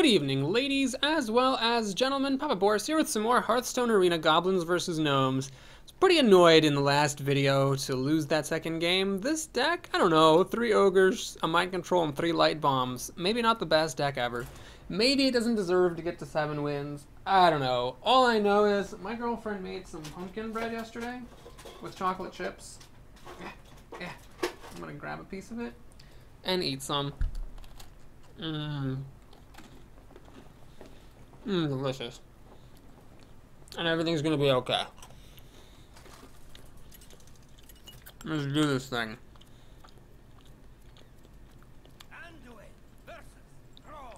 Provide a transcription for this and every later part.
evening, ladies as well as gentlemen. Papa Boris here with some more Hearthstone Arena Goblins versus Gnomes. I was pretty annoyed in the last video to lose that second game. This deck, I don't know, 3 Ogres, a Mind Control, and 3 Light Bombs. Maybe not the best deck ever. Maybe it doesn't deserve to get to 7 wins. I don't know. All I know is my girlfriend made some pumpkin bread yesterday with chocolate chips. Yeah. I'm gonna grab a piece of it and eat some. Delicious. And everything's gonna be okay. Let's do this thing.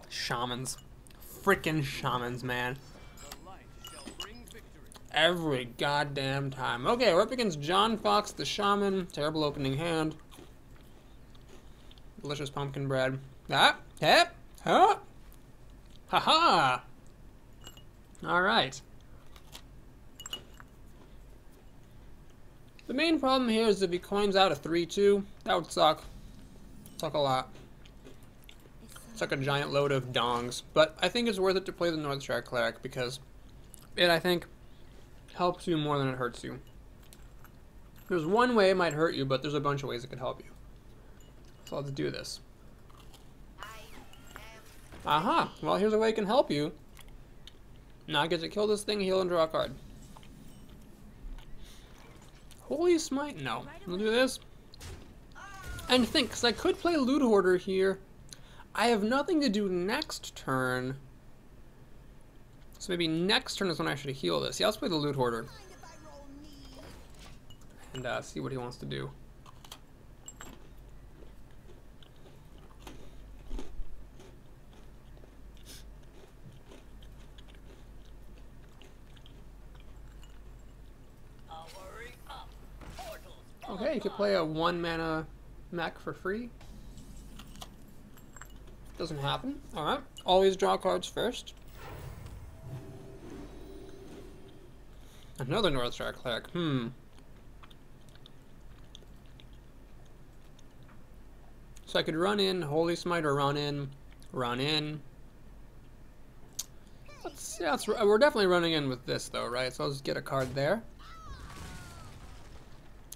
Shamans. Frickin' shamans, man. Every goddamn time. Okay, we're up against John Fox the Shaman. Terrible opening hand. Delicious pumpkin bread. Ha-ha! Alright. The main problem here is if he coins out a 3-2, that would suck. Suck a lot. Suck a giant load of dongs. But I think it's worth it to play the Northshire Cleric because it, I think, helps you more than it hurts you. There's one way it might hurt you, but there's a bunch of ways it could help you. So let's do this. Aha! Well, here's a way it can help you. Now I get to kill this thing, heal, and draw a card. Holy smite, no. We'll do this. And think, because I could play Loot Hoarder here. I have nothing to do next turn. So maybe next turn is when I should heal this. Yeah, let's play the Loot Hoarder. And see what he wants to do. Okay, you could play a 1-mana mech for free. Doesn't happen. Alright. Always draw cards first. Another Northshire Cleric. So I could run in, Holy Smite, or run in. We're definitely running in with this though, right? So I'll just get a card there.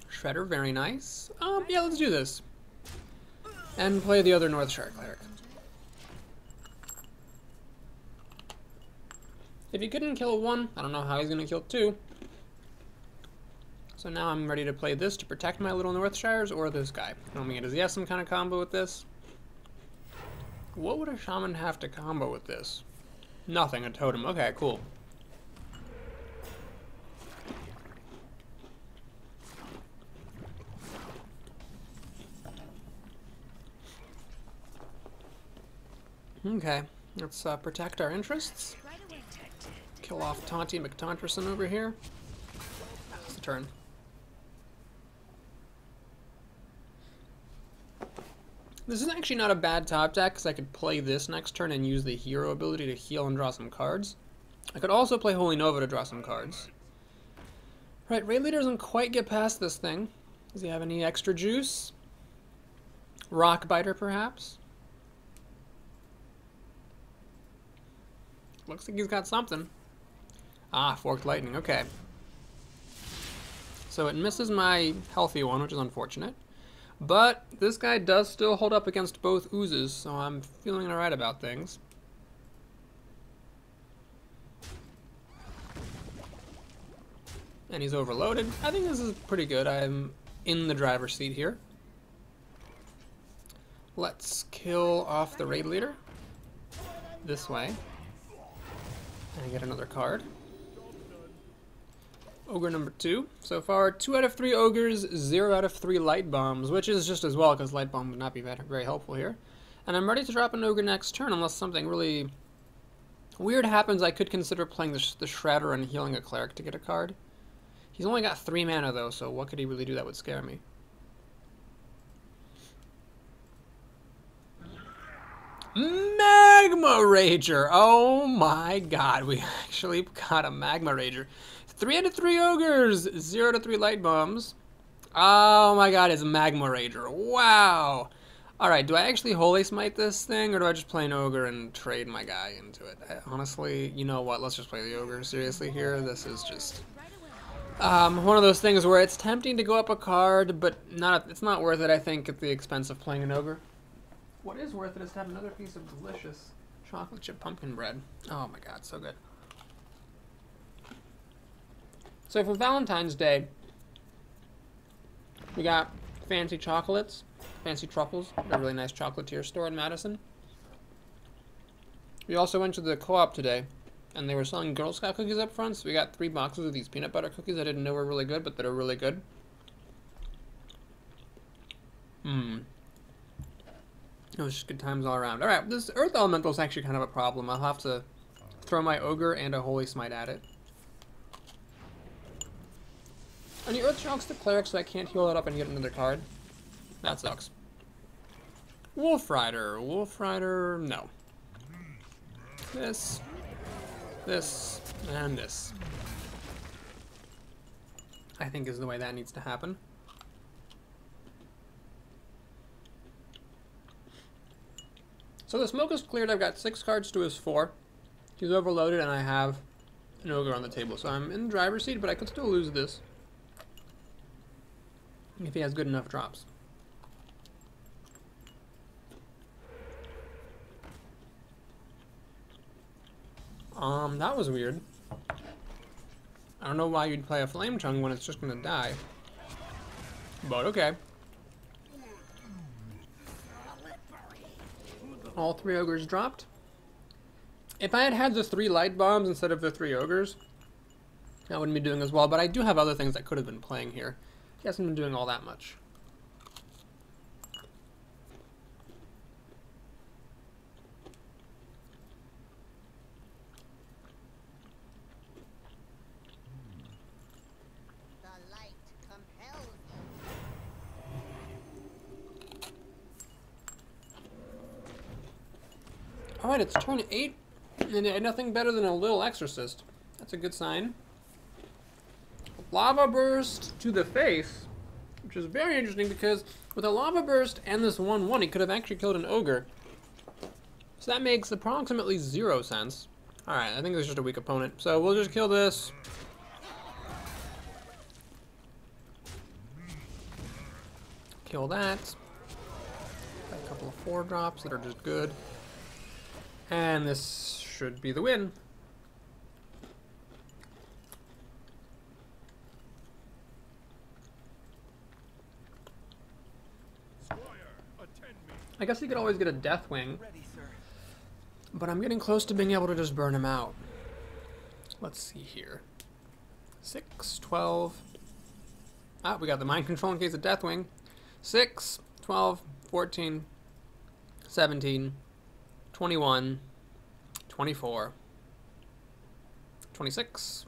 Shredder, very nice. Yeah, let's do this. And play the other Northshire Cleric. If he couldn't kill 1, I don't know how he's gonna kill 2. So now I'm ready to play this to protect my little Northshires or this guy. I mean, does he have some kind of combo with this? What would a Shaman have to combo with this? Nothing, a totem. Okay, cool. Okay, let's protect our interests. Kill off Taunty McTaunterson over here. That's the turn. This is actually not a bad top deck because I could play this next turn and use the hero ability to heal and draw some cards. I could also play Holy Nova to draw some cards. Right, Raid Leader doesn't quite get past this thing. Does he have any extra juice? Rock Biter, perhaps? Looks like he's got something. Ah, Forked Lightning, okay. So it misses my healthy one, which is unfortunate. But this guy does still hold up against both oozes, so I'm feeling alright about things. And he's overloaded. I think this is pretty good. I'm in the driver's seat here. Let's kill off the Raid Leader. This way. And get another card. Ogre number 2. So far, 2 out of 3 Ogres, 0 out of 3 Light Bombs, which is just as well, because Light Bomb would not be very helpful here. And I'm ready to drop an Ogre next turn, unless something really weird happens. I could consider playing the Shredder and healing a Cleric to get a card. He's only got 3 mana, though, so what could he really do that would scare me? Magma Rager! Oh my god, we actually got a Magma Rager. 3 out of 3 Ogres, 0 to 3 Light Bombs. Oh my god, it's a Magma Rager. Wow! Alright, do I actually Holy Smite this thing, or do I just play an Ogre and trade my guy into it? Honestly, you know what? Let's just play the Ogre seriously here. This is just one of those things where it's tempting to go up a card, but it's not worth it, I think, at the expense of playing an Ogre. What is worth it is to have another piece of delicious chocolate chip pumpkin bread. Oh my god, so good. So for Valentine's Day, we got fancy chocolates, fancy truffles, a really nice chocolatier store in Madison. We also went to the co-op today, and they were selling Girl Scout cookies up front, so we got 3 boxes of these peanut butter cookies I didn't know were really good, but that are really good. It was just good times all around. Alright, this Earth Elemental is actually kind of a problem. I'll have to throw my Ogre and a Holy Smite at it. And the Earth Shock's the Cleric, so I can't heal it up and get another card. That sucks. Wolf Rider, no. This, and this. I think is the way that needs to happen. So the smoke is cleared. I've got 6 cards to his 4. He's overloaded, and I have an Ogre on the table. So I'm in the driver's seat, but I could still lose this if he has good enough drops. That was weird. I don't know why you'd play a Flame Tongue when it's just gonna die. But okay. All 3 Ogres dropped. If I had had the 3 light bombs instead of the 3 Ogres, I wouldn't be doing as well, but I do have other things I could have been playing here. He hasn't been doing all that much. Alright, it's turn 8, and it had nothing better than a little Exorcist. That's a good sign. Lava Burst to the face, which is very interesting because with a Lava Burst and this 1/1, he could have actually killed an Ogre. So that makes approximately 0 sense. Alright, I think it's just a weak opponent. So we'll just kill this. Kill that. Got a couple of 4 drops that are just good. And this should be the win. I guess he could always get a Deathwing, but I'm getting close to being able to just burn him out. Let's see here. 6, 12. Ah, we got the Mind Control in case of Deathwing. 6, 12, 14, 17, 21, 24, 26,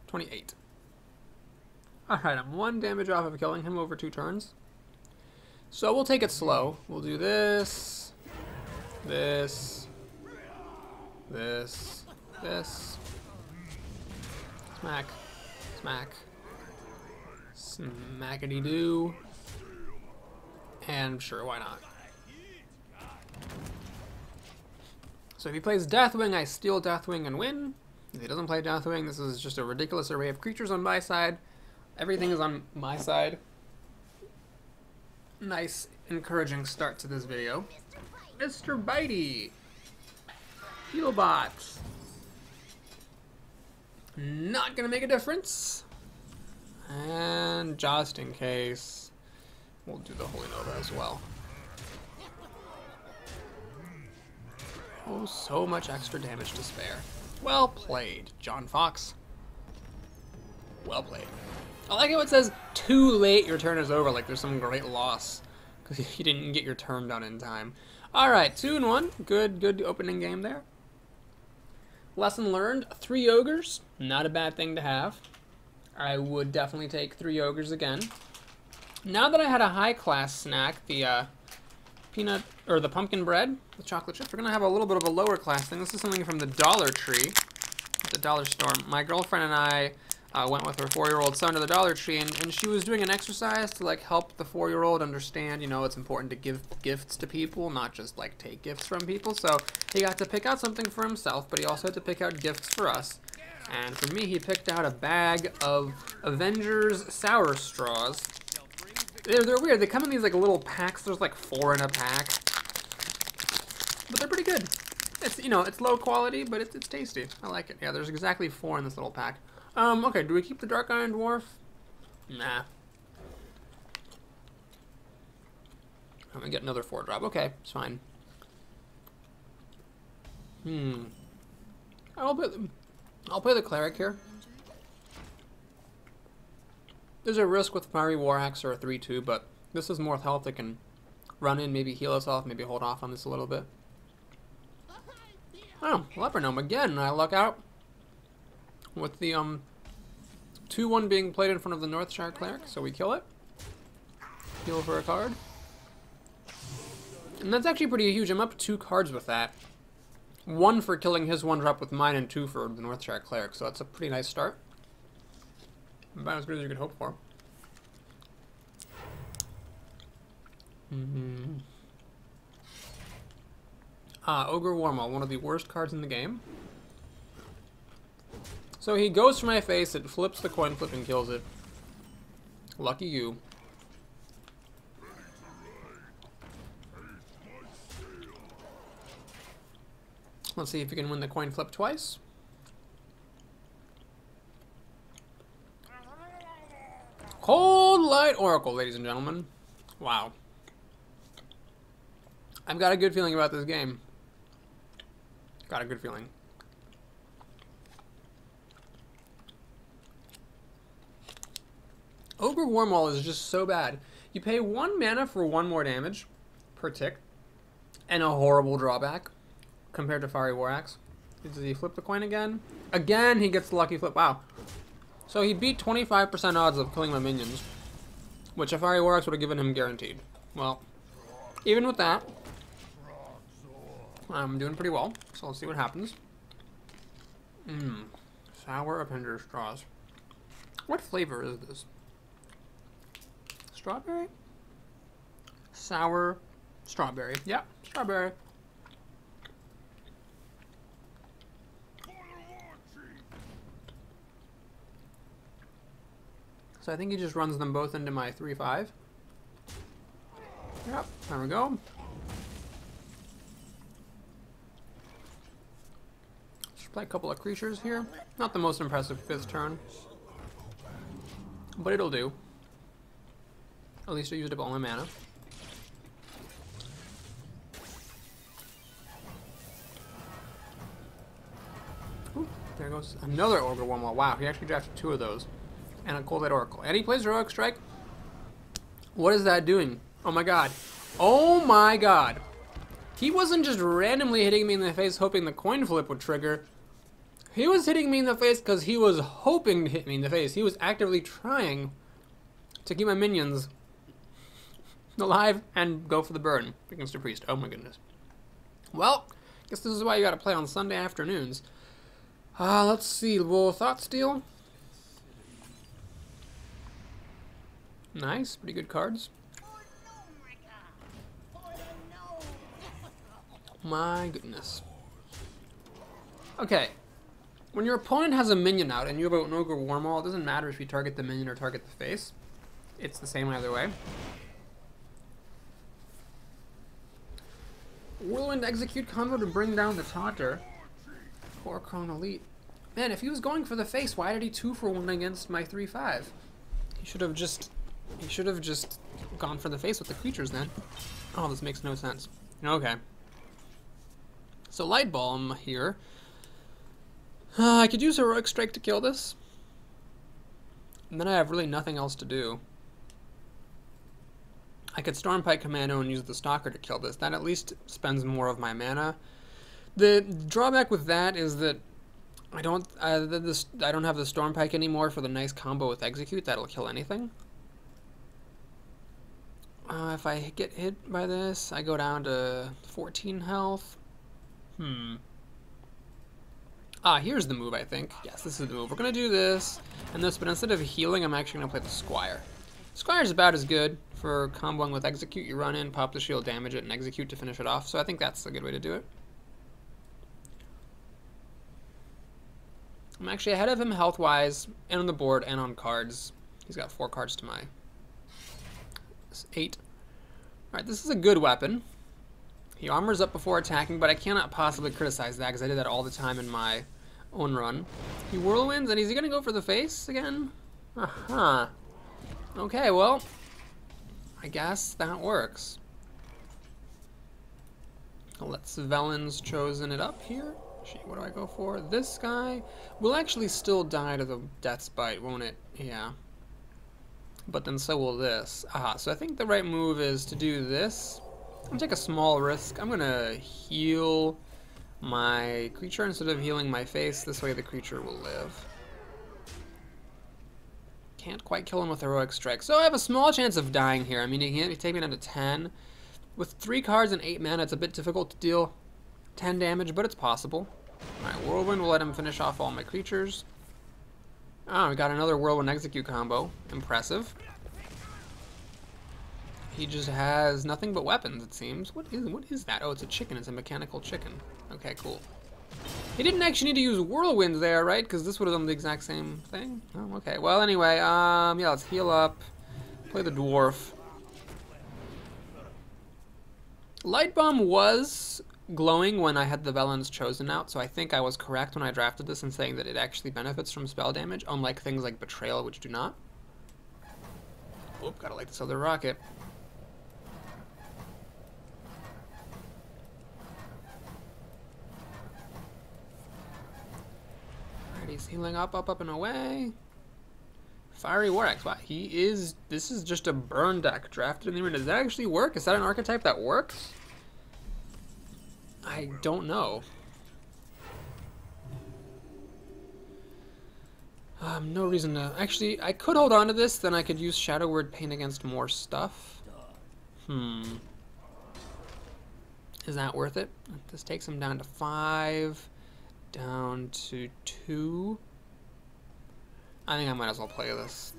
28. Alright, I'm 1 damage off of killing him over 2 turns. So we'll take it slow. We'll do this, this, this, this. Smack, smack, smackety-doo. And sure, why not? So if he plays Deathwing, I steal Deathwing and win. If he doesn't play Deathwing, this is just a ridiculous array of creatures on my side. Everything is on my side. Nice, encouraging start to this video. Mr. Bitey! Healbot! Not gonna make a difference. And just in case, we'll do the Holy Nova as well. Oh, so much extra damage to spare. Well played, John Fox. Well played. I like how it says, too late, your turn is over, like there's some great loss. Because you didn't get your turn done in time. Alright, 2-1. Good opening game there. Lesson learned, 3 Ogres. Not a bad thing to have. I would definitely take 3 Ogres again. Now that I had a high-class snack, the peanut, or the pumpkin bread with chocolate chips, we're going to have a little bit of a lower class thing. This is something from the Dollar Tree, at the dollar store. My girlfriend and I went with her 4-year-old son to the Dollar Tree, and she was doing an exercise to like help the 4-year-old understand, you know, it's important to give gifts to people, not just like take gifts from people. So he got to pick out something for himself, but he also had to pick out gifts for us. And for me, he picked out a bag of Avengers Sour Straws. They're weird. They come in these like little packs. There's like 4 in a pack, but they're pretty good. It's, you know, it's low quality, but it's tasty. I like it. Yeah, there's exactly 4 in this little pack. Okay, do we keep the Dark Iron Dwarf? Nah. I'm gonna get another 4-drop. Okay, it's fine. I'll play the Cleric here. There's a risk with Fiery War Axe or a 3-2, but this is more health that can run in, maybe heal us off, maybe hold off on this a little bit. Oh, Leper Gnome again. I luck out with the 2-1 being played in front of the Northshire Cleric, so we kill it. Heal for a card. And that's actually pretty huge. I'm up 2 cards with that. 1 for killing his 1-drop with mine, and 2 for the Northshire Cleric, so that's a pretty nice start. About as good as you could hope for. Ogre Warmaw, one of the worst cards in the game. So he goes for my face, it flips the coin flip and kills it. Lucky you. Let's see if you can win the coin flip twice. Cold Light Oracle, ladies and gentlemen. Wow. I've got a good feeling about this game. Got a good feeling. Ogre Wormhole is just so bad. You pay 1 mana for 1 more damage per tick, and a horrible drawback compared to Fiery War Axe. Does he flip the coin again? Again, he gets the lucky flip. Wow. So he beat 25% odds of killing my minions, which a Fiery War Axe would have given him guaranteed. Well, even with that, I'm doing pretty well, so let's see what happens. Sour Avenger Straws. What flavor is this? Strawberry? Sour strawberry. Yeah, strawberry. So I think he just runs them both into my 3-5. Yep, there we go. Just play a couple of creatures here. Not the most impressive 5th turn, but it'll do. At least I used up all my mana. Ooh, there goes another Ogre Wormhole. Wow, he actually drafted 2 of those. And a Cold Light Oracle. And he plays Heroic Strike. What is that doing? Oh my god. Oh my god. He wasn't just randomly hitting me in the face hoping the coin flip would trigger. He was hitting me in the face because he was hoping to hit me in the face. He was actively trying to keep my minions alive and go for the burn against a priest. Oh my goodness. Well, guess this is why you gotta play on Sunday afternoons. Let's see. Will Thought Steal? Nice, pretty good cards. My goodness. Okay. When your opponent has a minion out and you have an Ogre Wormhole, it doesn't matter if you target the minion or target the face. It's the same either way. Whirlwind Execute combo to bring down the Taunter. Horcrone Elite. Man, if he was going for the face, why did he 2-for-1 against my 3-5? He should have just gone for the face with the creatures then. Oh, this makes no sense. Okay. So Light Bomb here. I could use Heroic Strike to kill this. And then I have really nothing else to do. I could Stormpike Commando and use the Stalker to kill this. That at least spends more of my mana. The drawback with that is that I don't have the Stormpike anymore for the nice combo with Execute. That'll kill anything. If I get hit by this, I go down to 14 health. Ah, here's the move, I think. Yes, this is the move. We're going to do this and this, but instead of healing, I'm actually going to play the Squire. Squire's about as good for comboing with Execute. You run in, pop the shield, damage it, and Execute to finish it off, so I think that's a good way to do it. I'm actually ahead of him health-wise, and on the board, and on cards. He's got 4 cards to my 8. Alright, this is a good weapon. He armors up before attacking, but I cannot possibly criticize that, because I did that all the time in my own run. He whirlwinds, and is he going to go for the face again? Uh-huh. Okay, well, I guess that works. Let's Velen's Chosen it up here. What do I go for? This guy will actually still die to the Death's Bite, won't it? Yeah. But then so will this. Aha, so I think the right move is to do this. I'm gonna take a small risk. I'm gonna heal my creature instead of healing my face. This way the creature will live. Can't quite kill him with Heroic Strike. So I have a small chance of dying here. I mean, he can't take me down to 10. With 3 cards and 8 mana, it's a bit difficult to deal 10 damage, but it's possible. Alright, Whirlwind will let him finish off all my creatures. Ah, we got another Whirlwind Execute combo. Impressive. He just has nothing but weapons, it seems. What is that? Oh, it's a chicken. It's a mechanical chicken. Okay, cool. He didn't actually need to use Whirlwind there, right? Because this would have done the exact same thing. Oh, okay. Well, anyway, yeah, let's heal up. Play the Dwarf. Lightbomb was glowing when I had the Velen's Chosen out, so I think I was correct when I drafted this in saying that it actually benefits from spell damage, unlike things like Betrayal, which do not. Oop, gotta light this other rocket. Alright, he's healing up, and away. Fiery War Axe. Wow, this is just a burn deck drafted in the arena. Does that actually work? Is that an archetype that works? I don't know. No reason to... Actually, I could hold on to this, then I could use Shadow Word Paint against more stuff. Is that worth it? This takes him down to 5, down to 2. I think I might as well play this.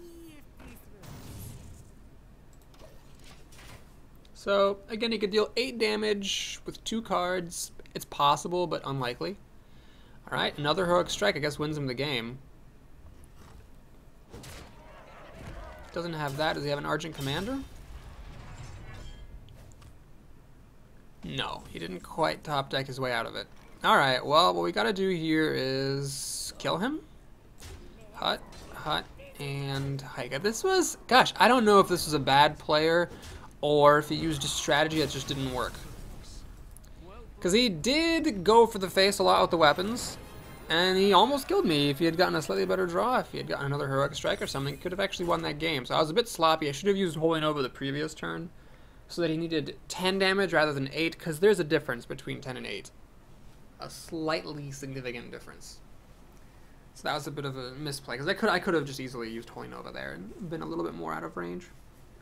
So, again, he could deal 8 damage with 2 cards. It's possible, but unlikely. Alright, another Heroic Strike, I guess, wins him the game. Doesn't have that. Does he have an Argent Commander? No, he didn't quite top deck his way out of it. Alright, well, what we gotta do here is kill him. Hut, and hike. This was, gosh, I don't know if this was a bad player or if he used a strategy that just didn't work. Because he did go for the face a lot with the weapons, and he almost killed me. If he had gotten a slightly better draw, if he had gotten another Heroic Strike or something, he could have actually won that game. So I was a bit sloppy. I should have used Holy Nova the previous turn so that he needed 10 damage rather than 8, because there's a difference between 10 and 8. A slightly significant difference. So that was a bit of a misplay, because I could have just easily used Holy Nova there and been a little bit more out of range.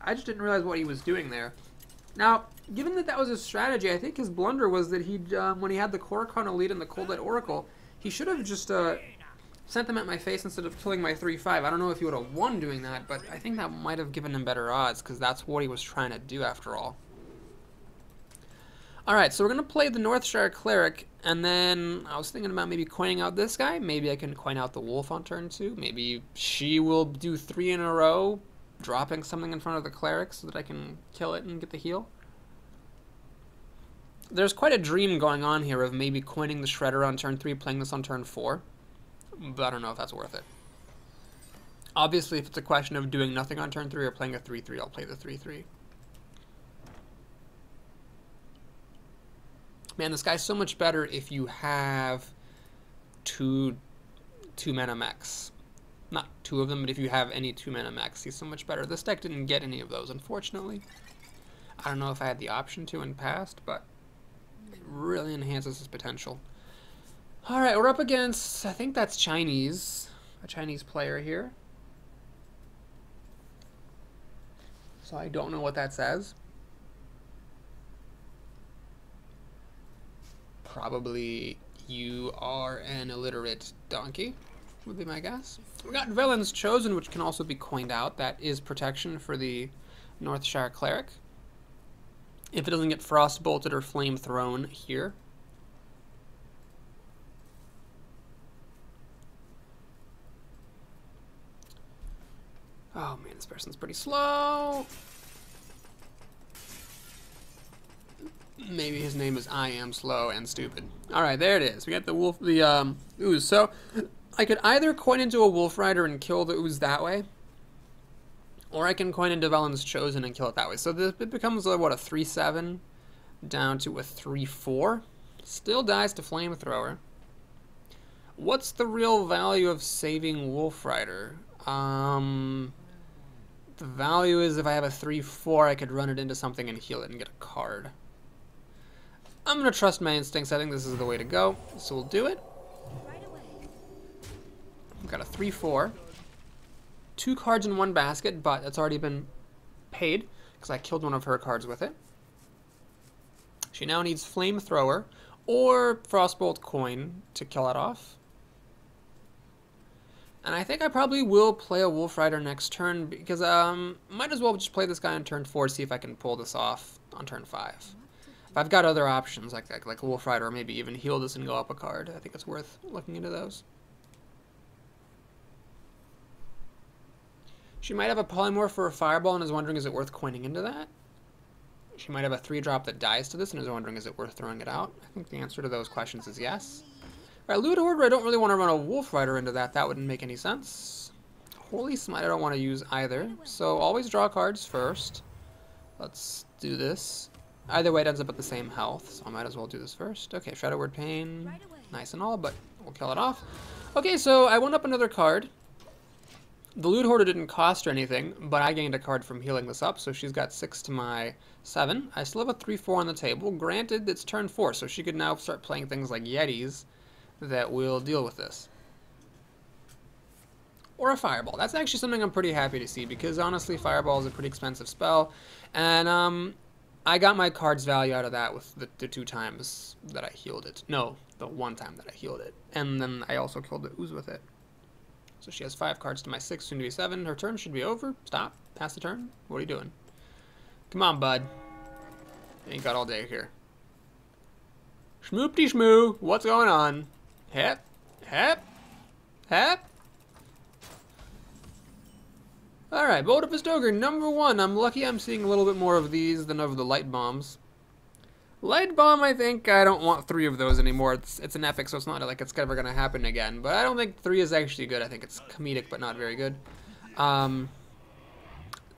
I just didn't realize what he was doing there. Now, given that that was his strategy, I think his blunder was that he, when he had the Korokon Elite and the Cold Light Oracle, he should have just sent them at my face instead of killing my 3/5. I don't know if he would have won doing that, but I think that might have given him better odds, because that's what he was trying to do after all. Alright, so we're going to play the Northshire Cleric, and then I was thinking about maybe coining out this guy. Maybe I can coin out the Wolf on turn 2. Maybe she will do 3 in a row, dropping something in front of the Cleric so that I can kill it and get the heal. There's quite a dream going on here of maybe coining the Shredder on turn 3, playing this on turn 4, but I don't know if that's worth it. Obviously, if it's a question of doing nothing on turn 3 or playing a 3/3, I'll play the 3/3. Man, this guy's so much better if you have two mana mechs. Not 2 of them, but if you have any 2 mana mechs, he's so much better. This deck didn't get any of those, unfortunately. I don't know if I had the option to in past, but it really enhances his potential. Alright, we're up against, I think that's Chinese. A Chinese player here. So I don't know what that says. Probably You are an illiterate donkey, would be my guess. We got Villain's Chosen, which can also be coined out. That is protection for the Northshire Cleric. If it doesn't get Frost Bolted or Flame Thrown here. Oh man, this person's pretty slow. Maybe his name is I Am Slow and Stupid. Alright, there it is. We got the wolf, the ooze. So, I could either coin into a Wolf Rider and kill the ooze that way, or I can coin into Velen's Chosen and kill it that way. So it becomes, what, a 3-7 down to a 3-4. Still dies to Flamethrower. What's the real value of saving Wolf Rider? The value is if I have a 3-4, I could run it into something and heal it and get a card. I'm going to trust my instincts. I think this is the way to go. So we'll do it. We've got a 3-4. 2 cards in one basket, but it's already been paid because I killed one of her cards with it. She now needs Flamethrower or Frostbolt Coin to kill it off. And I think I probably will play a Wolf Rider next turn because might as well just play this guy on turn 4, see if I can pull this off on turn 5. If I've got other options like a Wolf Rider, or maybe even heal this and go up a card, I think it's worth looking into those. She might have a Polymorph for a Fireball and is wondering, is it worth coining into that? She might have a 3-drop that dies to this and is wondering, is it worth throwing it out? I think the answer to those questions is yes. Alright, Loot Hoarder, I don't really want to run a Wolf Rider into that. That wouldn't make any sense. Holy Smite, I don't want to use either. So always draw cards first. Let's do this. Either way, it ends up at the same health, so I might as well do this first. Okay, Shadow Word Pain, nice and all, but we'll kill it off. Okay, so I went up another card. The Loot Hoarder didn't cost her anything, but I gained a card from healing this up, so she's got 6 to my 7. I still have a 3-4 on the table. Granted, it's turn 4, so she could now start playing things like Yetis that will deal with this. Or a Fireball. That's actually something I'm pretty happy to see, because honestly, Fireball is a pretty expensive spell, and I got my card's value out of that with the 2 times that I healed it. No, the 1 time that I healed it. And then I also killed the ooze with it. So she has 5 cards to my 6, soon to be 7. Her turn should be over. Stop. Pass the turn. What are you doing? Come on, bud. Ain't got all day here. Schmoopty schmoo. What's going on? Hep. Hep. Hep. Alright, Bodapist Ogre, number 1. I'm lucky I'm seeing a little bit more of these than of the light bombs. Light bomb, I think I don't want 3 of those anymore. It's an epic, so it's not like it's ever going to happen again. But I don't think 3 is actually good. I think it's comedic, but not very good.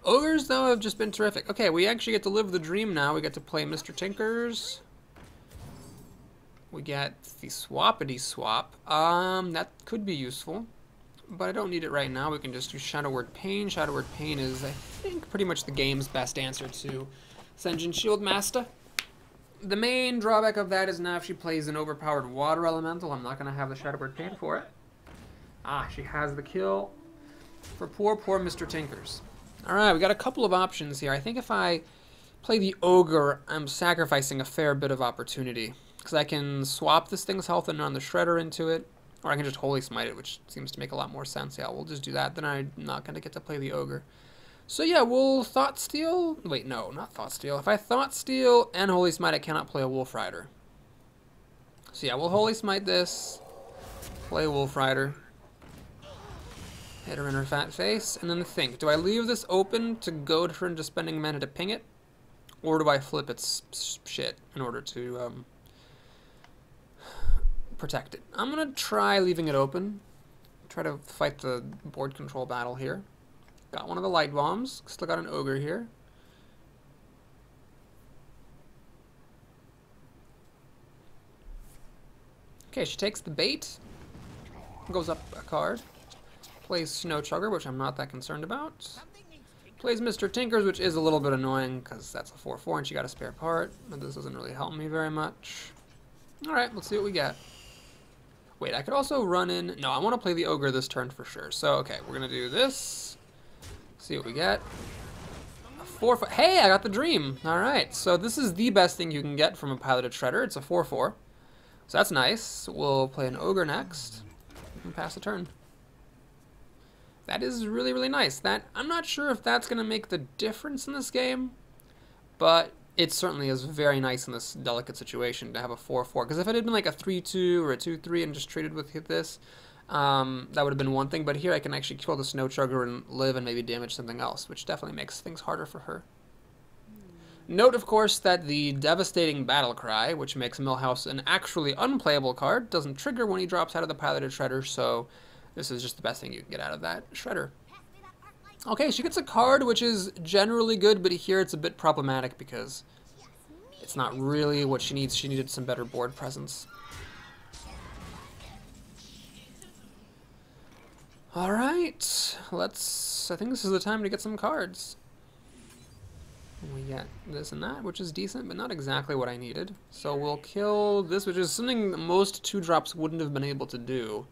Ogres, though, have just been terrific. Okay, we actually get to live the dream now. We get to play Mr. Tinkers. We get the Swappity Swap. That could be useful. But I don't need it right now. We can just do Shadow Word Pain. Shadow Word Pain is, I think, pretty much the game's best answer to Sen'jin Shield Master. The main drawback of that is now if she plays an overpowered Water Elemental, I'm not going to have the Shadow Word Pain for it. Ah, she has the kill for poor, poor Mr. Tinkers. Alright, we got a couple of options here. I think if I play the Ogre, I'm sacrificing a fair bit of opportunity. Because I can swap this thing's health and run the Shredder into it. Or I can just Holy Smite it, which seems to make a lot more sense. Yeah, we'll just do that. Then I'm not going to get to play the Ogre. So yeah, we'll Thought Steal. Wait, no, not Thought Steal. If I Thought Steal and Holy Smite, I cannot play a Wolf Rider. So yeah, we'll Holy Smite this. Play Wolf Rider. Hit her in her fat face. And then think, do I leave this open to goad her into spending mana to ping it? Or do I flip its shit in order to protect it? I'm going to try leaving it open. Try to fight the board control battle here. Got one of the light bombs. Still got an Ogre here. Okay, she takes the bait. Goes up a card. Plays Snow Chugger, which I'm not that concerned about. Plays Mr. Tinkers, which is a little bit annoying because that's a 4-4 and she got a spare part. But this doesn't really help me very much. Alright, let's see what we get. Wait, I could also run in... No, I want to play the Ogre this turn for sure. So, okay, we're going to do this. See what we get. A 4-4. Hey, I got the Dream. Alright, so this is the best thing you can get from a Piloted Shredder. It's a 4-4. So that's nice. We'll play an ogre next and pass the turn. That is really, really nice. I'm not sure if that's going to make the difference in this game, but it certainly is very nice in this delicate situation to have a 4/4. Because if it had been like a 3/2 or a 2/3 and just traded with this, that would have been one thing. But here I can actually kill the snow chugger and live and maybe damage something else, which definitely makes things harder for her. Note, of course, that the devastating battle cry, which makes Millhouse an actually unplayable card, doesn't trigger when he drops out of the piloted shredder, so this is just the best thing you can get out of that shredder. Okay, she gets a card which is generally good, but here it's a bit problematic because it's not really what she needs. She needed some better board presence. Alright, I think this is the time to get some cards. We get this and that, which is decent, but not exactly what I needed. So we'll kill this, which is something that most 2-drops wouldn't have been able to do.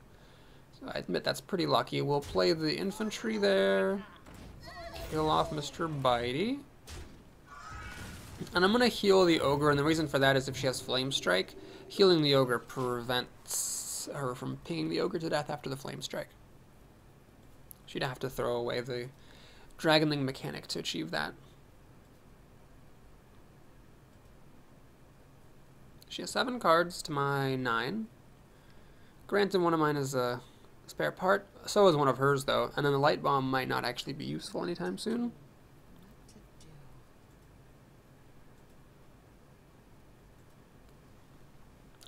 So I admit that's pretty lucky. We'll play the infantry there. Kill off Mr. Bitey. And I'm going to heal the ogre, and the reason for that is if she has Flame Strike, healing the ogre prevents her from pinging the ogre to death after the Flame Strike. She'd have to throw away the Dragonling mechanic to achieve that. She has 7 cards to my 9. Granted, one of mine is a spare part. So is one of hers, though. And then the light bomb might not actually be useful anytime soon.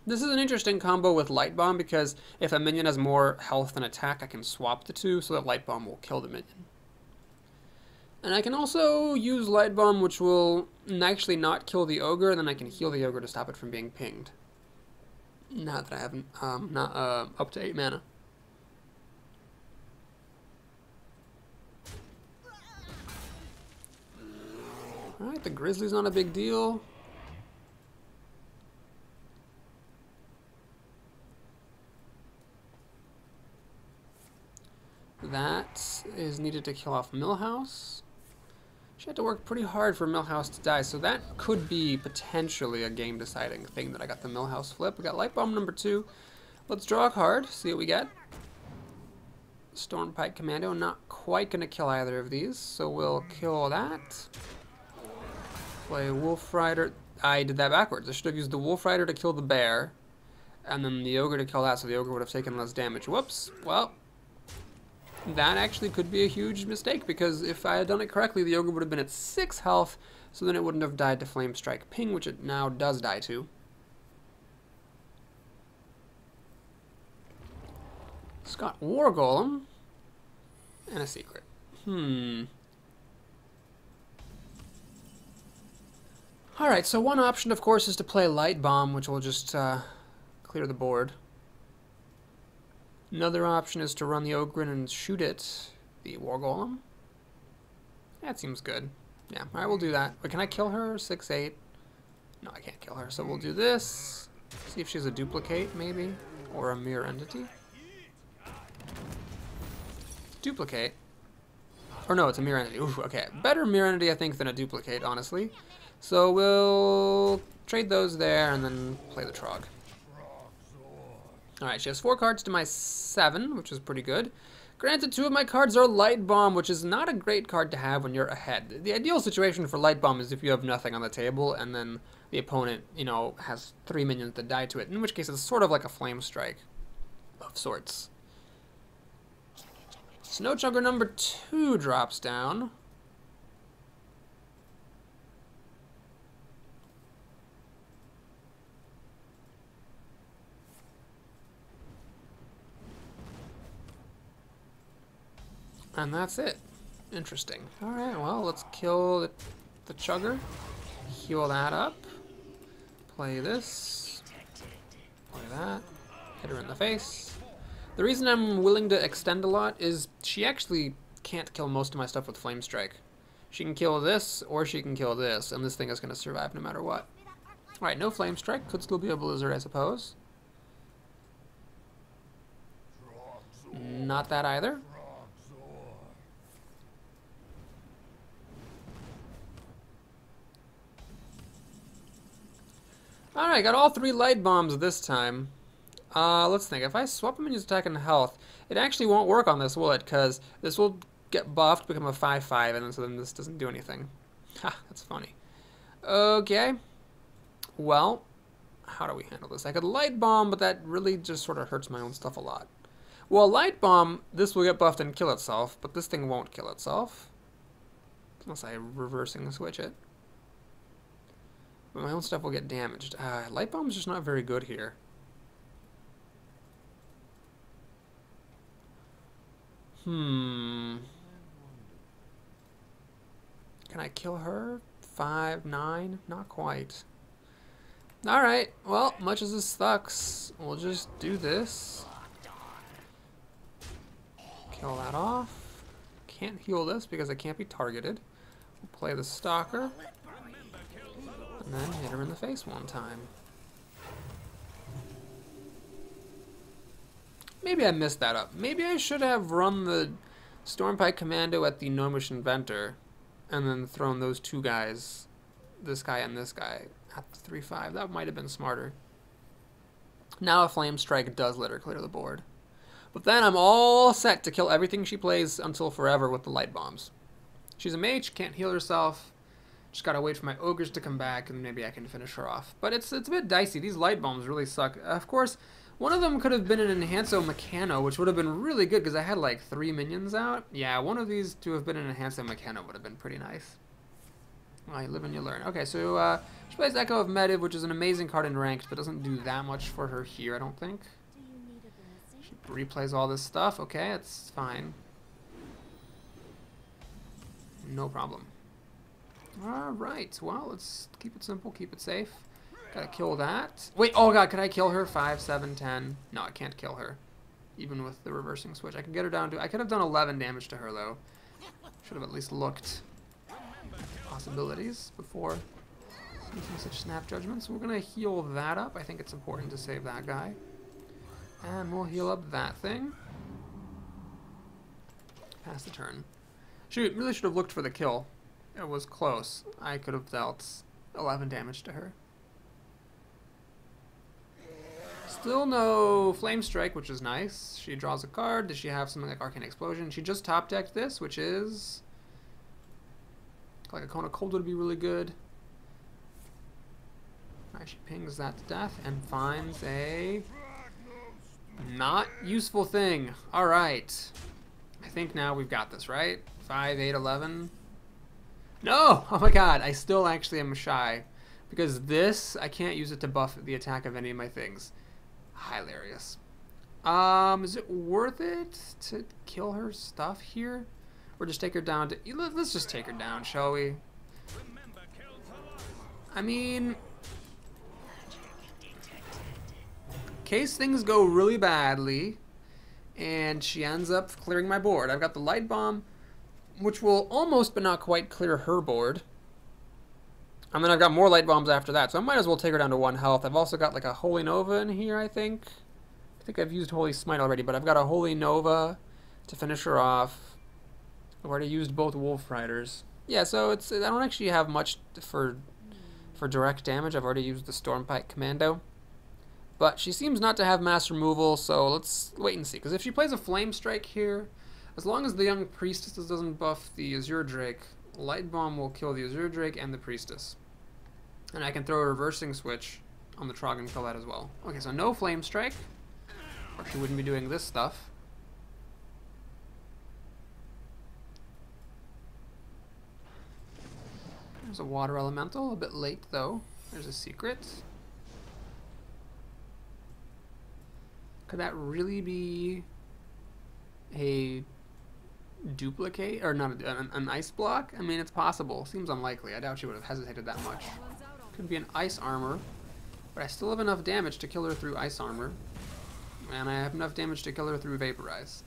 This is an interesting combo with light bomb because if a minion has more health than attack, I can swap the two so that light bomb will kill the minion. And I can also use light bomb, which will actually not kill the ogre, then I can heal the ogre to stop it from being pinged. Not that I haven't, up to 8 mana. Alright, the grizzly's not a big deal. That is needed to kill off Millhouse. She had to work pretty hard for Millhouse to die, so that could be potentially a game-deciding thing that I got the Millhouse flip. We got Light Bomb number 2. Let's draw a card, see what we get. Stormpike Commando, not quite going to kill either of these, so we'll kill that. Play Wolf Rider. I did that backwards. I should have used the Wolf Rider to kill the bear, and then the Ogre to kill that, so the Ogre would have taken less damage. Whoops. Well, that actually could be a huge mistake, because if I had done it correctly, the Ogre would have been at 6 health, so then it wouldn't have died to Flame Strike Ping, which it now does die to. It's got War Golem and a secret. Alright, so one option, of course, is to play Light Bomb, which will just clear the board. Another option is to run the Ogre and shoot it, the War Golem. That seems good. Yeah, alright, we'll do that. But can I kill her? 6/8. No, I can't kill her, so we'll do this. See if she's a duplicate, maybe, or a mirror entity. Duplicate. Or no, it's a mirror entity. Oof, okay, better mirror entity, I think, than a duplicate, honestly. So we'll trade those there and then play the Trog. Alright, she has 4 cards to my 7, which is pretty good. Granted, 2 of my cards are Light Bomb, which is not a great card to have when you're ahead. The ideal situation for Light Bomb is if you have nothing on the table and then the opponent, you know, has 3 minions that die to it, in which case it's sort of like a Flame Strike of sorts. Snow Chugger number 2 drops down. And that's it. Interesting. Alright, well, let's kill the Chugger. Heal that up. Play this. Play that. Hit her in the face. The reason I'm willing to extend a lot is she actually can't kill most of my stuff with Flame Strike. She can kill this, or she can kill this, and this thing is going to survive no matter what. Alright, no Flame Strike. Could still be a Blizzard, I suppose. Not that either. Alright, Alright, got all 3 light bombs this time. Let's think. If I swap him and use attack and health, it actually won't work on this, will it? Because this will get buffed, become a 5/5, and then so then this doesn't do anything. Ha, that's funny. Okay. Well, how do we handle this? I could light bomb, but that really just sort of hurts my own stuff a lot. Well, light bomb, this will get buffed and kill itself, but this thing won't kill itself. Unless I reversing switch it. But my own stuff will get damaged. Light bomb's just not very good here. Can I kill her? 5, 9? Not quite. Alright, well, much as this sucks, we'll just do this. Kill that off. Can't heal this because it can't be targeted. We'll play the Stalker. And then hit her in the face one time. Maybe I messed that up. Maybe I should have run the Stormpike Commando at the Gnomish Inventor and then thrown those 2 guys, this guy and this guy, at the 3/5. That might have been smarter. Now a Flame Strike does let her clear the board. But then I'm all set to kill everything she plays until forever with the light bombs. She's a mage, can't heal herself. Just gotta wait for my ogres to come back and maybe I can finish her off. But it's a bit dicey. These light bombs really suck. Of course, one of them could have been an Enhanso Mechano, which would have been really good because I had like 3 minions out. Yeah, one of these to have been an Enhanso Mechano would have been pretty nice. Well, you live and you learn. Okay, so she plays Echo of Medivh, which is an amazing card in ranked, but doesn't do that much for her here, I don't think. She replays all this stuff. Okay, it's fine. No problem. Alright, well, let's keep it simple, keep it safe. Gotta kill that. Wait, oh god, could I kill her? 5, 7, 10. No, I can't kill her. Even with the reversing switch. I could get her down to... I could have done 11 damage to her, though. Should have at least looked at possibilities before making such snap judgments. We're gonna heal that up. I think it's important to save that guy. And we'll heal up that thing. Pass the turn. Shoot, really should have looked for the kill. It was close. I could have dealt 11 damage to her. Still no Flame Strike, which is nice. She draws a card. Does she have something like Arcane Explosion? She just top decked this, which is... like a Cone of Cold would be really good. Alright, she pings that to death and finds a... not useful thing. Alright. I think now we've got this, right? 5, 8, 11... No! Oh my god, I still actually am shy. Because this, I can't use it to buff the attack of any of my things. Hilarious. Is it worth it to kill her stuff here? Or just take her down to... let's just take her down, shall we? I mean... in case things go really badly, and she ends up clearing my board. I've got the Light Bomb, which will almost but not quite clear her board. And then I've got more light bombs after that, so I might as well take her down to 1 health. I've also got like a Holy Nova in here, I think. I think I've used Holy Smite already, but I've got a Holy Nova to finish her off. I've already used both Wolf Riders. Yeah, so it's I don't actually have much for direct damage. I've already used the Stormpike Commando. But she seems not to have mass removal, so let's wait and see. Because if she plays a Flame Strike here, as long as the Young Priestess doesn't buff the Azure Drake, Light Bomb will kill the Azure Drake and the Priestess. And I can throw a reversing switch on the Trog and kill that as well. Okay, so no Flame Strike, or she wouldn't be doing this stuff. There's a Water Elemental, a bit late though. There's a secret. Could that really be a duplicate, or not an ice block? I mean, it's possible. Seems unlikely. I doubt she would have hesitated that much. Could be an ice armor, but I still have enough damage to kill her through ice armor, and I have enough damage to kill her through vaporize.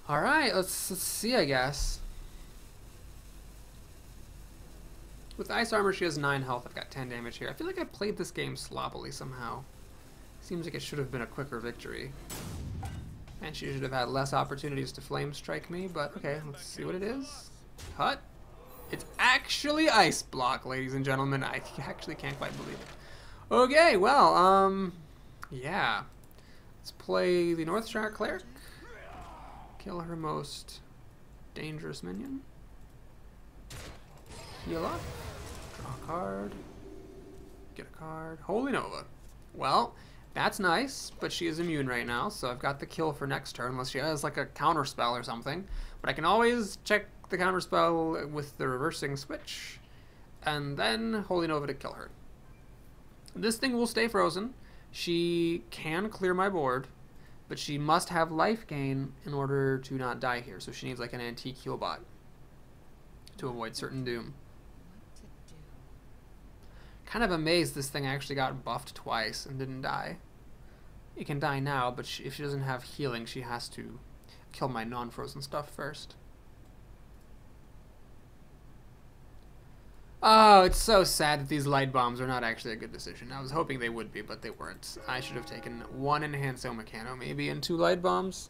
All right, let's see. I guess with ice armor, she has 9 health. I've got 10 damage here. I feel like I played this game sloppily somehow. Seems like it should have been a quicker victory. And she should have had less opportunities to Flame Strike me, but okay, let's see what it is. Cut. It's actually Ice Block, ladies and gentlemen. I actually can't quite believe it. Okay, well, yeah. Let's play the Northshire Cleric. Kill her most dangerous minion. Heal up. Draw a card. Get a card. Holy Nova. Well, that's nice, but she is immune right now, so I've got the kill for next turn, unless she has like a counter spell or something. But I can always check the counter spell with the reversing switch, and then Holy Nova to kill her. This thing will stay frozen. She can clear my board, but she must have life gain in order to not die here. So she needs like an antique heal bot to avoid certain doom. Kind of amazed this thing actually got buffed twice and didn't die. It can die now, but if she doesn't have healing, she has to kill my non-frozen stuff first. Oh, it's so sad that these light bombs are not actually a good decision. I was hoping they would be, but they weren't. I should have taken 1 Enhancio Mechano maybe and 2 light bombs.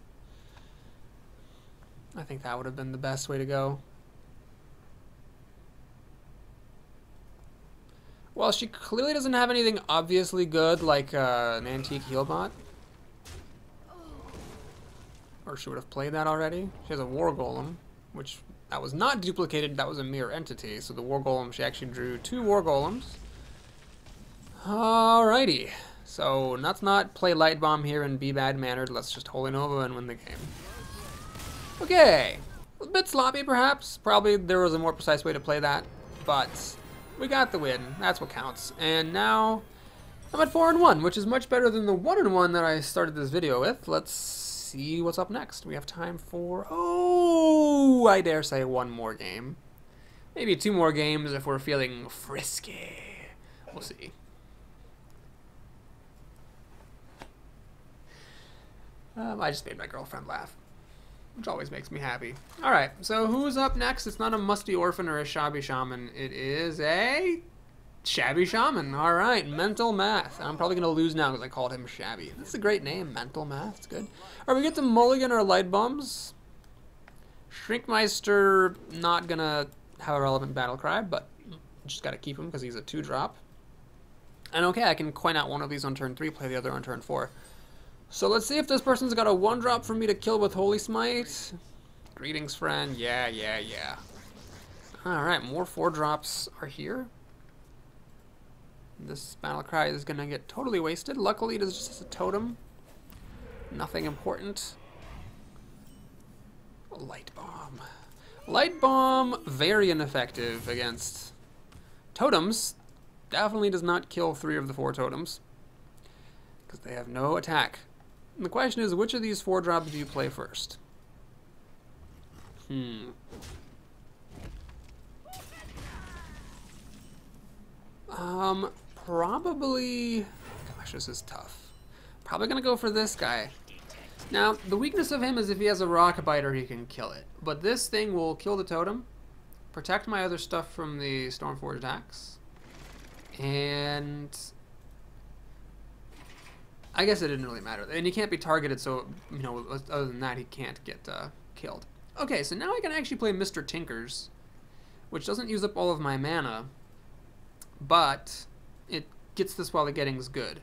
I think that would have been the best way to go. Well, she clearly doesn't have anything obviously good like an antique heal bot. Or she would have played that already. She has a war golem, which that was not duplicated, that was a mirror entity. So the war golem, she actually drew 2 war golems. Alrighty. So let's not play light bomb here and be bad-mannered. Let's just Holy Nova and win the game. Okay. A bit sloppy, perhaps. Probably there was a more precise way to play that, but we got the win. That's what counts. And now I'm at 4-1, which is much better than the 1-1 that I started this video with. Let's see what's up next. We have time for, oh, I dare say 1 more game. Maybe 2 more games if we're feeling frisky. We'll see. I just made my girlfriend laugh, which always makes me happy. Alright, so who's up next? It's not a musty orphan or a shabby shaman. It is a shabby shaman. Alright, mental math. I'm probably going to lose now because I called him shabby. That's a great name, mental math. It's good. Alright, we get to mulligan our light bombs. Shrinkmeister, not going to have a relevant battle cry, but just got to keep him because he's a 2-drop. And okay, I can coin out one of these on turn 3, play the other on turn 4. So let's see if this person's got a 1-drop for me to kill with Holy Smite. Greetings, friend. Yeah. Alright, more 4-drops are here. This battle cry is going to get totally wasted. Luckily, it is just a totem. Nothing important. Light bomb. Light bomb, very ineffective against totems. Definitely does not kill 3 of the 4 totems, because they have no attack. And the question is, which of these 4 drops do you play first? Probably, gosh, this is tough. Probably gonna go for this guy. Now, the weakness of him is if he has a rock biter, he can kill it. But this thing will kill the totem, protect my other stuff from the Stormforged attacks, and I guess it didn't really matter. And he can't be targeted, so, you know, other than that, he can't get killed. Okay, so now I can actually play Mr. Tinkers, which doesn't use up all of my mana, but it gets this while the getting's good.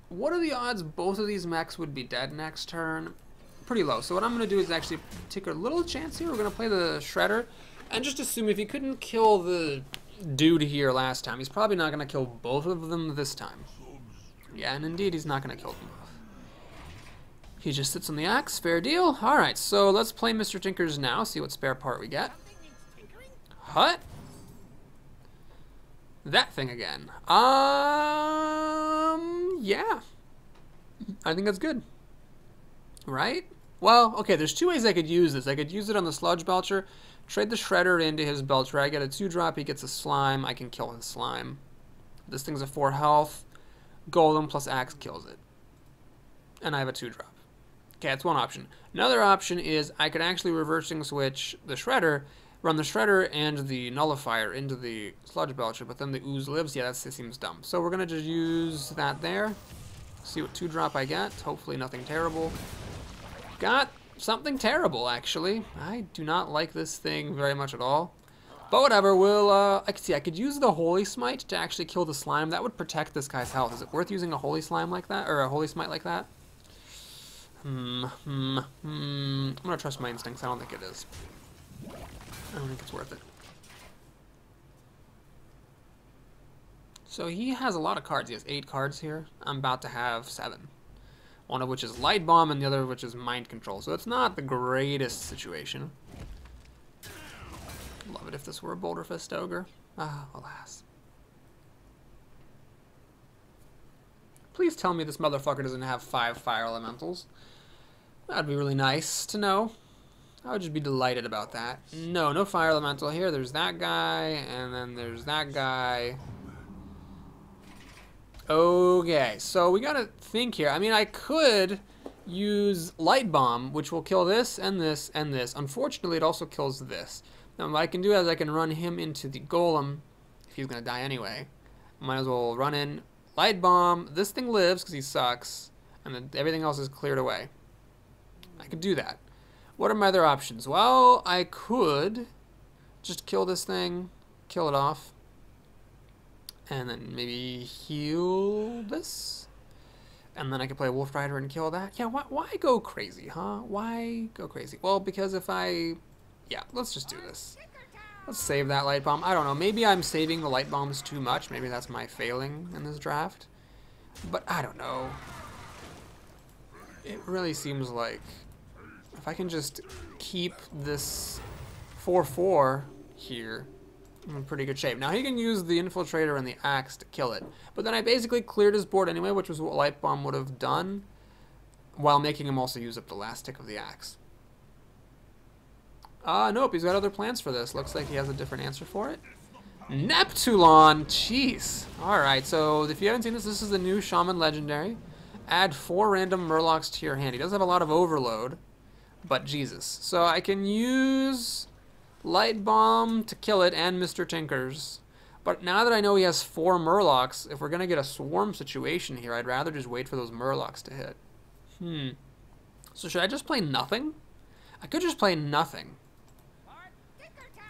What are the odds both of these mechs would be dead next turn? Pretty low. So what I'm going to do is actually take a little chance here. We're going to play the Shredder, and just assume if he couldn't kill the dude here last time, he's probably not going to kill both of them this time. Yeah, and indeed, he's not going to kill them both. He just sits on the axe. Fair deal. Alright, so let's play Mr. Tinkers now, see what spare part we get. What? That thing again. Yeah. I think that's good. Right? Well, okay, there's 2 ways I could use this. I could use it on the Sludge Belcher, trade the Shredder into his Belcher. I get a 2-drop, he gets a Slime, I can kill his Slime. This thing's a 4 health. Golem plus Axe kills it. And I have a 2-drop. Okay, that's one option. Another option is I could actually reversing switch the Shredder, run the Shredder and the Nullifier into the Sludge Belcher, but then the Ooze lives. Yeah, that seems dumb. So we're going to just use that there. See what 2-drop I get. Hopefully nothing terrible. Got something terrible, actually. I do not like this thing very much at all. But whatever, we'll, I can see, I could use the Holy Smite to actually kill the slime. That would protect this guy's health. Is it worth using a Holy Slime like that, or a Holy Smite like that? I'm gonna trust my instincts. I don't think it is. I don't think it's worth it. So he has a lot of cards. He has 8 cards here. I'm about to have 7. One of which is Light Bomb and the other of which is Mind Control. So it's not the greatest situation. Love it if this were a Boulder Fist Ogre. Ah, alas. Please tell me this motherfucker doesn't have 5 Fire Elementals. That'd be really nice to know. I would just be delighted about that. No, no Fire Elemental here. There's that guy, and then there's that guy. Okay, so we gotta think here. I mean, I could use Light Bomb, which will kill this and this and this. Unfortunately, it also kills this. Now, what I can do is I can run him into the Golem, if he's gonna die anyway. Might as well run in, Light Bomb. This thing lives because he sucks, and then everything else is cleared away. I could do that. What are my other options? Well, I could just kill this thing, kill it off. And then maybe heal this. And then I could play Wolf Rider and kill that. Yeah, why go crazy, huh? Why go crazy? Well, because if I... Yeah, let's just do this. Let's save that Light Bomb. I don't know. Maybe I'm saving the Light Bombs too much. Maybe that's my failing in this draft. But I don't know. It really seems like if I can just keep this 4/4 here, I'm in pretty good shape. Now he can use the Infiltrator and the Axe to kill it, but then I basically cleared his board anyway, which was what Light Bomb would have done, while making him also use up the last tick of the Axe. Nope, he's got other plans for this. Looks like he has a different answer for it. Neptulon, jeez. Alright, so if you haven't seen this, this is the new Shaman Legendary. Add 4 random Murlocs to your hand. He does have a lot of overload, but Jesus. So I can use Light Bomb to kill it and Mr. Tinkers. But now that I know he has 4 Murlocs, if we're going to get a swarm situation here, I'd rather just wait for those Murlocs to hit. So should I just play nothing? I could just play nothing.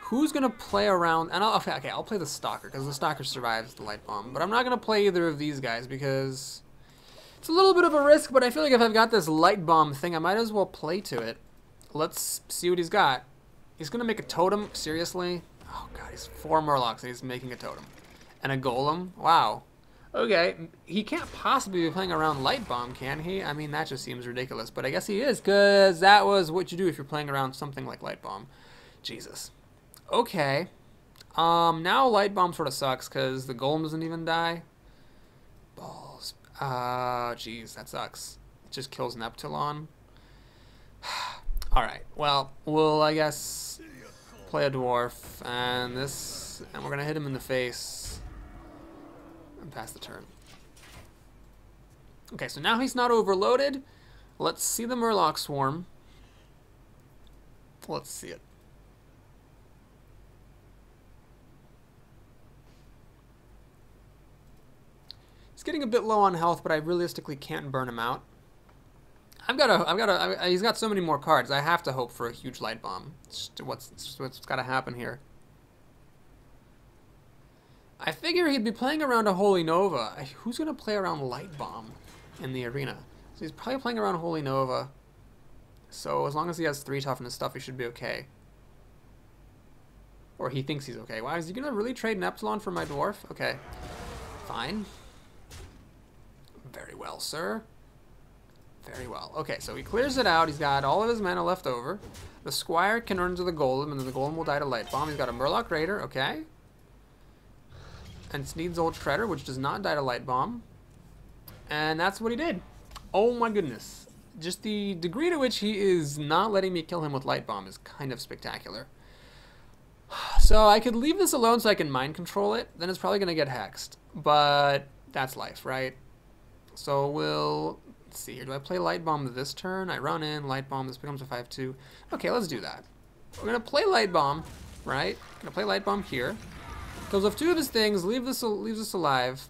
Who's going to play around? And I'll play the Stalker, because the Stalker survives the Light Bomb. But I'm not going to play either of these guys, because it's a little bit of a risk, but I feel like if I've got this Light Bomb thing, I might as well play to it. Let's see what he's got. He's going to make a totem? Seriously? Oh god, he's 4 Murlocs and he's making a totem. And a Golem? Wow. Okay, he can't possibly be playing around Light Bomb, can he? I mean, that just seems ridiculous, but I guess he is, because that was what you do if you're playing around something like Light Bomb. Jesus. Okay. Now Light Bomb sort of sucks, because the Golem doesn't even die. Balls. Jeez, that sucks. It just kills Neptulon. Alright, well, we'll, I guess, play a Dwarf, and this, and we're going to hit him in the face and pass the turn. Okay, so now he's not overloaded. Let's see the Murloc swarm. Let's see it. He's getting a bit low on health, but I realistically can't burn him out. He's got so many more cards. I have to hope for a huge Light Bomb. It's what's got to happen here. I figure he'd be playing around a Holy Nova. Who's going to play around Light Bomb in the arena? So he's probably playing around Holy Nova. So as long as he has 3 toughness stuff, he should be okay. Or he thinks he's okay. Wow, is he going to really trade Neptulon for my Dwarf? Okay. Fine. Very well, sir. Very well. Okay, so he clears it out. He's got all of his mana left over. The Squire can run into the Golem, and then the Golem will die to Light Bomb. He's got a Murloc Raider, okay. And Sneed's Old Shredder, which does not die to Light Bomb. And that's what he did. Oh my goodness. Just the degree to which he is not letting me kill him with Light Bomb is kind of spectacular. So I could leave this alone so I can mind control it. Then it's probably going to get hexed. But that's life, right? So we'll... Let's see here. Do I play Light Bomb this turn? I run in, Light Bomb, this becomes a 5/2. Okay, let's do that. We're going to play Light Bomb, right? Going to play Light Bomb here. Kills off 2 of his things, leaves this alive.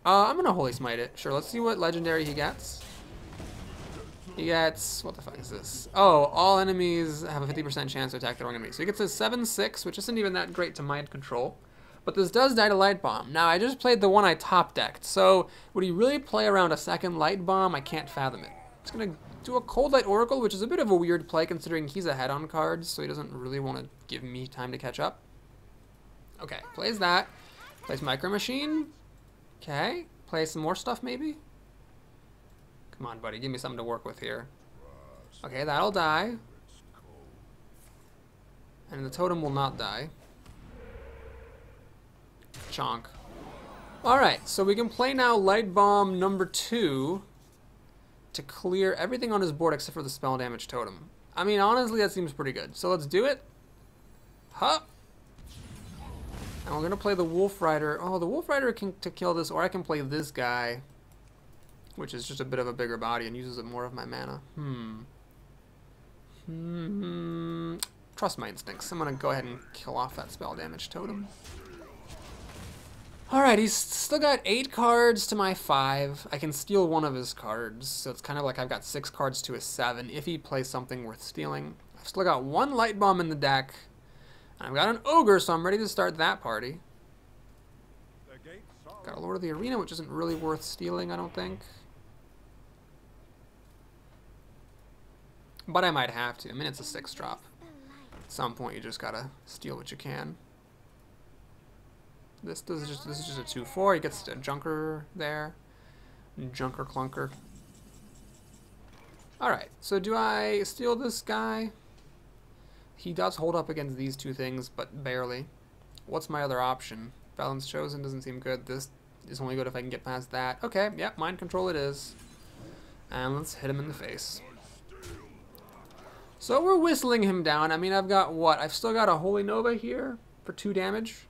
I'm going to Holy Smite it. Sure, let's see what Legendary he gets. He gets, what the fuck is this? Oh, all enemies have a 50% chance to attack the wrong enemy. So he gets a 7/6, which isn't even that great to mind control. But this does die to light bomb. Now I just played the one I top decked. So would he really play around a second light bomb? I can't fathom it. He's gonna do a cold light oracle, which is a bit of a weird play considering he's ahead on cards, so he doesn't really want to give me time to catch up. Okay, plays that. Plays micro machine. Okay, play some more stuff maybe. Come on, buddy, give me something to work with here. Okay, that'll die. And the totem will not die. Chonk. Alright, so we can play now Light Bomb number 2 to clear everything on his board except for the spell damage totem. I mean, honestly, that seems pretty good. So let's do it. Huh. And we're going to play the Wolf Rider. Oh, the Wolf Rider can to kill this, or I can play this guy, which is just a bit of a bigger body and uses up more of my mana. Trust my instincts. I'm going to go ahead and kill off that spell damage totem. Alright, he's still got 8 cards to my 5. I can steal one of his cards, so it's kind of like I've got 6 cards to his 7 if he plays something worth stealing. I've still got 1 Light Bomb in the deck. And I've got an Ogre, so I'm ready to start that party. Got a Lord of the Arena, which isn't really worth stealing, I don't think. But I might have to. I mean, it's a 6-drop. At some point, you just gotta steal what you can. This is just a 2/4. He gets a Junker there. Junker Clunker. Alright, so do I steal this guy? He does hold up against these two things, but barely. What's my other option? Balance Chosen doesn't seem good. This is only good if I can get past that. Okay, yeah, Mind Control it is. And let's hit him in the face. So we're whistling him down. I mean, I've got what? I've still got a Holy Nova here for 2 damage.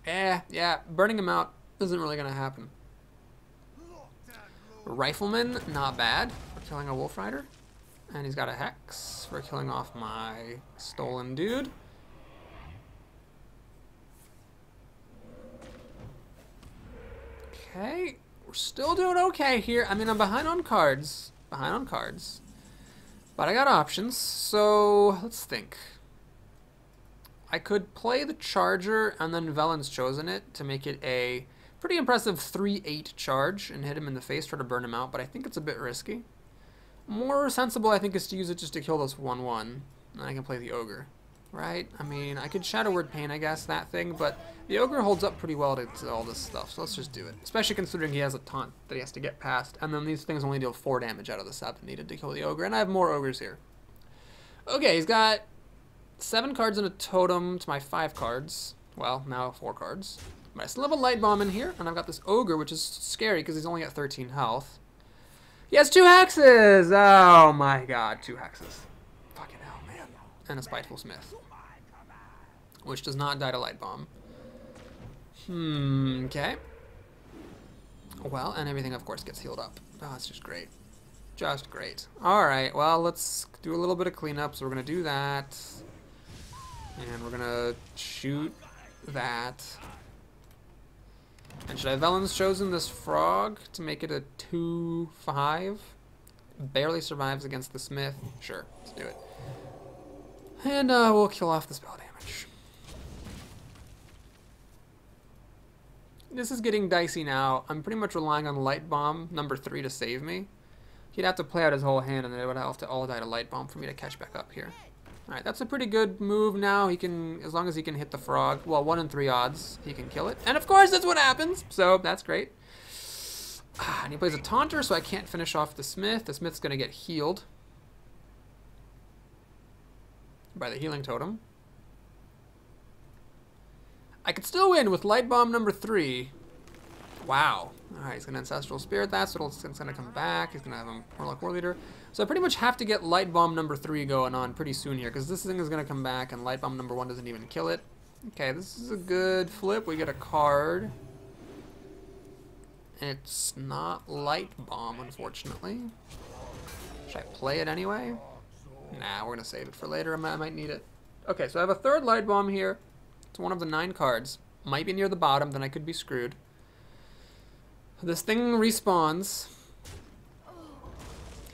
Yeah, burning him out isn't really going to happen. Rifleman, not bad for killing a Wolf Rider. And he's got a Hex for killing off my stolen dude. Okay, we're still doing okay here. I mean, I'm behind on cards. But I got options, so let's think. I could play the Charger and then Velen's Chosen it to make it a pretty impressive 3/8 charge and hit him in the face, try to burn him out, but I think it's a bit risky. More sensible, I think, is to use it just to kill this 1/1, and I can play the Ogre, right? I mean, I could Shadow Word Pain, I guess, that thing, but the Ogre holds up pretty well to all this stuff, so let's just do it. Especially considering he has a taunt that he has to get past, and then these things only deal 4 damage out of the 7 needed to kill the Ogre, and I have more Ogres here. Okay, he's got 7 cards in a totem to my 5 cards. Well, now 4 cards. But I still have a Light Bomb in here, and I've got this Ogre, which is scary because he's only at 13 health. He has 2 hexes! Oh my god, 2 hexes. Fucking hell, man. And a Spiteful Smith. Which does not die to Light Bomb. Okay. Well, and everything, of course, gets healed up. Oh, that's just great. Just great. Alright, well, let's do a little bit of cleanup, so we're going to do that. And we're going to shoot that. And should I have Velen's Chosen this frog to make it a 2/5? Barely survives against the Smith. Sure, let's do it. And we'll kill off the spell damage. This is getting dicey now. I'm pretty much relying on Light Bomb number 3 to save me. He'd have to play out his whole hand, and it would have to all die to Light Bomb for me to catch back up here. Alright, that's a pretty good move now. He can, as long as he can hit the frog, well, 1 in 3 odds, he can kill it. And of course, that's what happens, so that's great. And he plays a Taunter, so I can't finish off the Smith. The Smith's going to get healed by the Healing Totem. I could still win with Light Bomb number 3. Wow. Alright, he's going to Ancestral Spirit that, so it's going to come back. He's going to have a Warlock War Leader. So I pretty much have to get Light Bomb number 3 going on pretty soon here, because this thing is going to come back, and Light Bomb number 1 doesn't even kill it. Okay, this is a good flip. We get a card. It's not Light Bomb, unfortunately. Should I play it anyway? Nah, we're going to save it for later. I might need it. Okay, so I have a 3rd Light Bomb here. It's one of the 9 cards. Might be near the bottom, then I could be screwed. This thing respawns.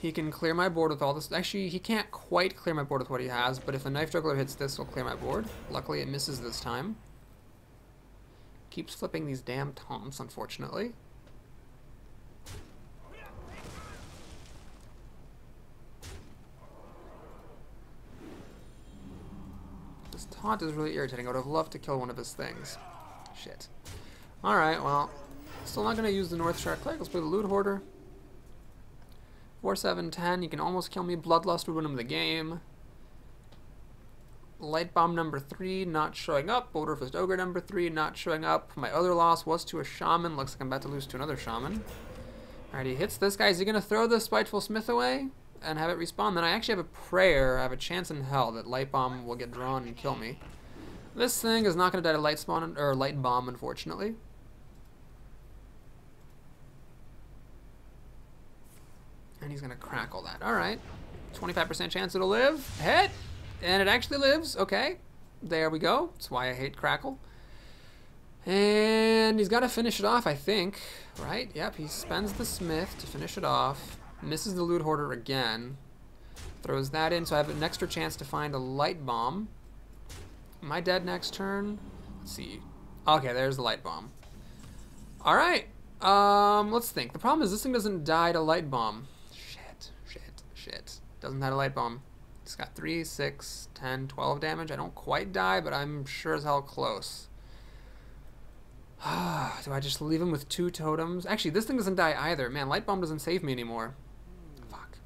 He can clear my board with all this. Actually, he can't quite clear my board with what he has, but if a knife juggler hits this, it'll clear my board. Luckily, it misses this time. Keeps flipping these damn taunts, unfortunately. This taunt is really irritating. I would have loved to kill one of his things. Shit. Alright, well, still not going to use the North Star Cleric. Let's play the Loot Hoarder. 4, 7, 10. You can almost kill me. Bloodlust would win him the game. Light Bomb number 3 not showing up. Boulder Fist Ogre number 3 not showing up. My other loss was to a Shaman. Looks like I'm about to lose to another Shaman. Alright, he hits this guy. Is he going to throw the Spiteful Smith away and have it respawn? Then I actually have a prayer. I have a chance in hell that Light Bomb will get drawn and kill me. This thing is not going to die to Light Spawn or Light Bomb, unfortunately. And he's going to crackle that. Alright. 25% chance it'll live. Hit! And it actually lives. Okay. There we go. That's why I hate crackle. And he's got to finish it off, I think. Right? Yep, he spends the Smith to finish it off. Misses the Loot Hoarder again. Throws that in, so I have an extra chance to find a Light Bomb. Am I dead next turn? Let's see. Okay, there's the Light Bomb. Alright. Let's think. The problem is this thing doesn't die to Light Bomb. Shit. Doesn't have a Light Bomb. It's got 3, 6, 10, 12 damage. I don't quite die, but I'm sure as hell close. Do I just leave him with 2 totems? Actually, this thing doesn't die either. Man, Light Bomb doesn't save me anymore. Fuck.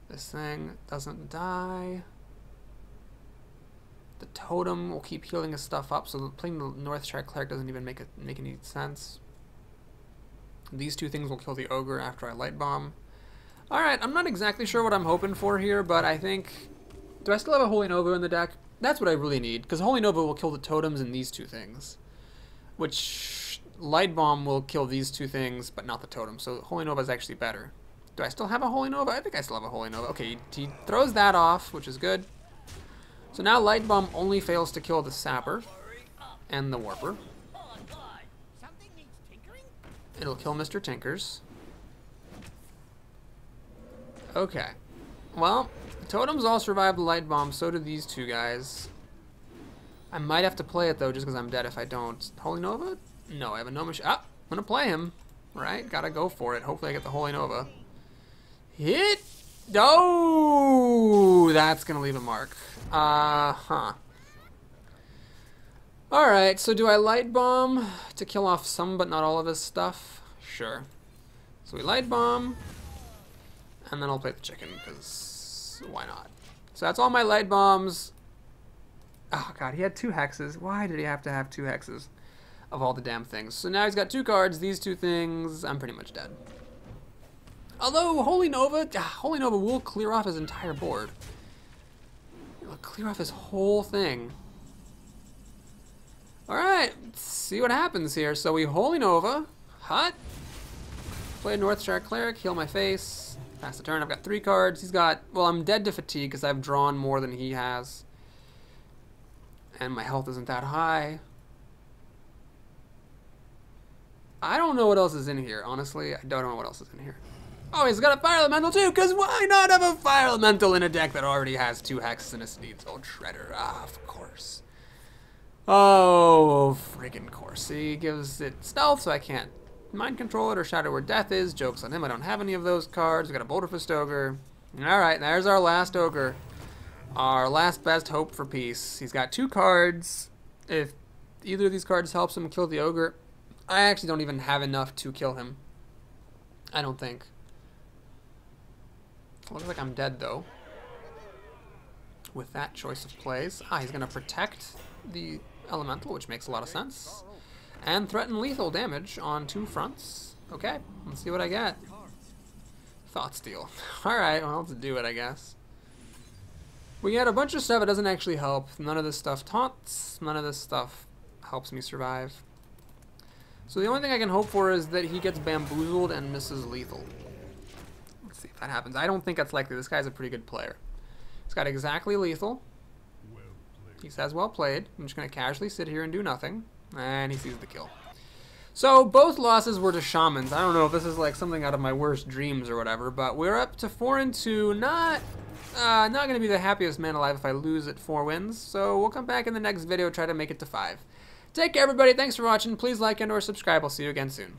This thing doesn't die. The totem will keep healing his stuff up, so playing the North Star Cleric doesn't even make any sense. These 2 things will kill the Ogre after I Light Bomb. Alright, I'm not exactly sure what I'm hoping for here, but I think... Do I still have a Holy Nova in the deck? That's what I really need, because Holy Nova will kill the totems and these 2 things. Which... Light Bomb will kill these 2 things, but not the totem, so Holy Nova is actually better. Do I still have a Holy Nova? I think I still have a Holy Nova. Okay, he throws that off, which is good. So now Light Bomb only fails to kill the Sapper and the Warper. It'll kill Mr. Tinkers. Okay. Well, the totems all survived the Light Bomb, so do these 2 guys. I might have to play it, though, just because I'm dead if I don't. Holy Nova? No, I have a Gnomish. Ah, I'm going to play him. Right? Gotta go for it. Hopefully I get the Holy Nova. Hit! Oh! That's going to leave a mark. Alright, so do I Light Bomb to kill off some but not all of his stuff? Sure. So we Light Bomb. And then I'll play the chicken, because why not? So that's all my Light Bombs. Oh god, he had 2 hexes. Why did he have to have 2 hexes of all the damn things? So now he's got 2 cards, these 2 things. I'm pretty much dead. Although Holy Nova will clear off his entire board. It'll clear off his whole thing. Alright, let's see what happens here. So we Holy Nova. Hot. Play North Star Cleric, heal my face. Pass the turn. I've got 3 cards. He's got... Well, I'm dead to fatigue because I've drawn more than he has. And my health isn't that high. I don't know what else is in here, honestly. I don't know what else is in here. Oh, he's got a Fire Elemental too, because why not have a Fire Elemental in a deck that already has 2 hexes and a Sneed's Old Shredder? Ah, of course. Oh, friggin' course. He gives it stealth, so I can't mind control it or shadow where death is. Joke's on him. I don't have any of those cards. We got a Boulder Fist Ogre. Alright, there's our last Ogre. Our last best hope for peace. He's got 2 cards. If either of these cards helps him kill the Ogre, I actually don't even have enough to kill him. I don't think. Looks like I'm dead though. With that choice of plays. Ah, he's gonna protect the Elemental, which makes a lot of sense. And threaten lethal damage on 2 fronts. Okay, let's see what I get. Thought Steal. Alright, well, let's do it, I guess. We get a bunch of stuff that doesn't actually help. None of this stuff taunts. None of this stuff helps me survive. So the only thing I can hope for is that he gets bamboozled and misses lethal. Let's see if that happens. I don't think that's likely. This guy's a pretty good player. He's got exactly lethal. He says well played. I'm just going to casually sit here and do nothing. And he sees the kill. So both losses were to Shamans. I don't know if this is like something out of my worst dreams or whatever, but we're up to 4-2. Not gonna be the happiest man alive if I lose at 4 wins. So we'll come back in the next video, try to make it to 5. Take care, everybody. Thanks for watching. Please like and/or subscribe. I'll see you again soon.